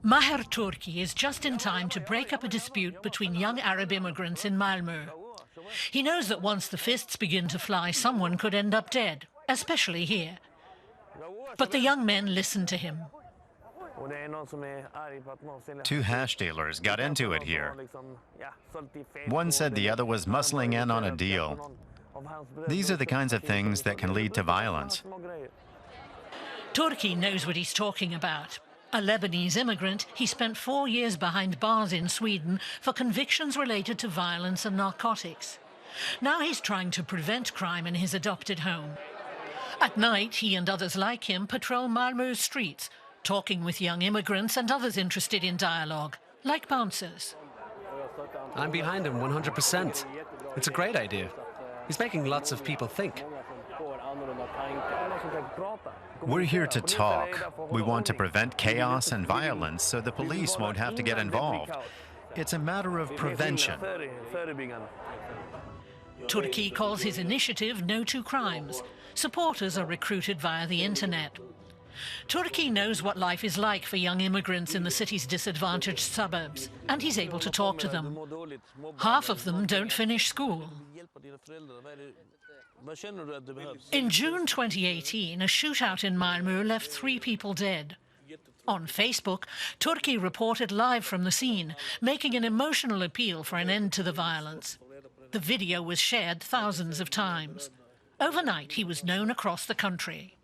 Maher Turki is just in time to break up a dispute between young Arab immigrants in Malmö. He knows that once the fists begin to fly, someone could end up dead, especially here. But the young men listen to him. Two hash dealers got into it here. One said the other was muscling in on a deal. These are the kinds of things that can lead to violence. Turki knows what he's talking about. A Lebanese immigrant, he spent 4 years behind bars in Sweden for convictions related to violence and narcotics. Now he's trying to prevent crime in his adopted home. At night, he and others like him patrol Malmö's streets, talking with young immigrants and others interested in dialogue, like bouncers. I'm behind him 100%. It's a great idea. He's making lots of people think. We're here to talk. We want to prevent chaos and violence so the police won't have to get involved. It's a matter of prevention. Turki calls his initiative No2crimes. Supporters are recruited via the internet. Turki knows what life is like for young immigrants in the city's disadvantaged suburbs, and he's able to talk to them. Half of them don't finish school. In June 2018, a shootout in Malmö left 3 people dead. On Facebook, Turki reported live from the scene, making an emotional appeal for an end to the violence. The video was shared thousands of times. Overnight, he was known across the country.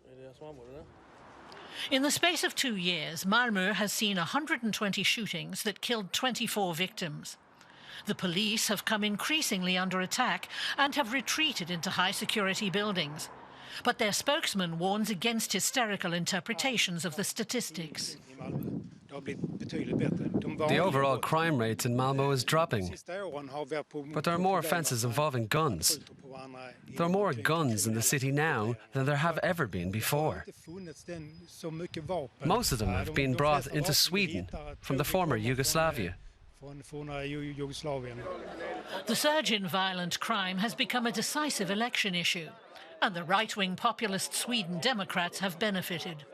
In the space of 2 years, Malmö has seen 120 shootings that killed 24 victims. The police have come increasingly under attack and have retreated into high-security buildings. But their spokesman warns against hysterical interpretations of the statistics. The overall crime rate in Malmö is dropping, but there are more offences involving guns. There are more guns in the city now than there have ever been before. Most of them have been brought into Sweden from the former Yugoslavia. The surge in violent crime has become a decisive election issue, and the right-wing populist Sweden Democrats have benefited.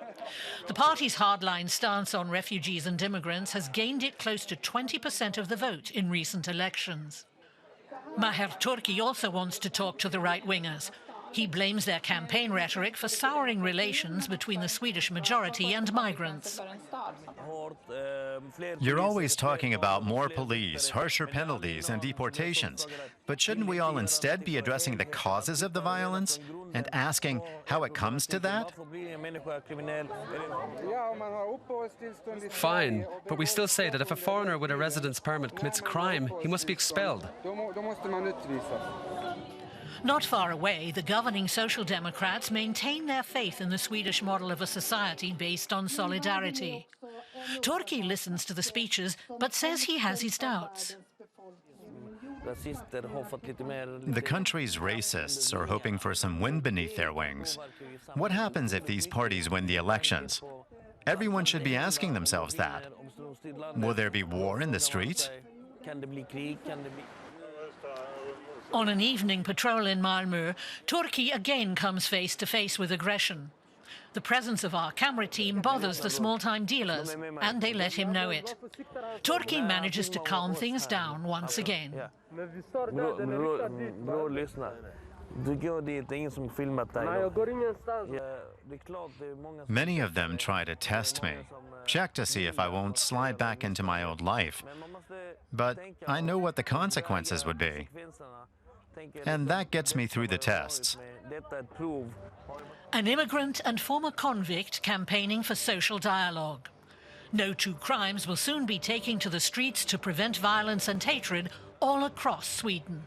The party's hardline stance on refugees and immigrants has gained it close to 20% of the vote in recent elections. Maher Turki also wants to talk to the right-wingers. He blames their campaign rhetoric for souring relations between the Swedish majority and migrants. You're always talking about more police, harsher penalties, and deportations. But shouldn't we all instead be addressing the causes of the violence and asking how it comes to that? Fine, but we still say that if a foreigner with a residence permit commits a crime, he must be expelled. Not far away, the governing Social Democrats maintain their faith in the Swedish model of a society based on solidarity. Turki listens to the speeches, but says he has his doubts. The country's racists are hoping for some wind beneath their wings. What happens if these parties win the elections? Everyone should be asking themselves that. Will there be war in the streets? On an evening patrol in Malmö, Turki again comes face to face with aggression. The presence of our camera team bothers the small-time dealers, and they let him know it. Turki manages to calm things down once again. Many of them try to test me, check to see if I won't slide back into my old life. But I know what the consequences would be. And that gets me through the tests. An immigrant and former convict campaigning for social dialogue. No2crimes will soon be taking to the streets to prevent violence and hatred all across Sweden.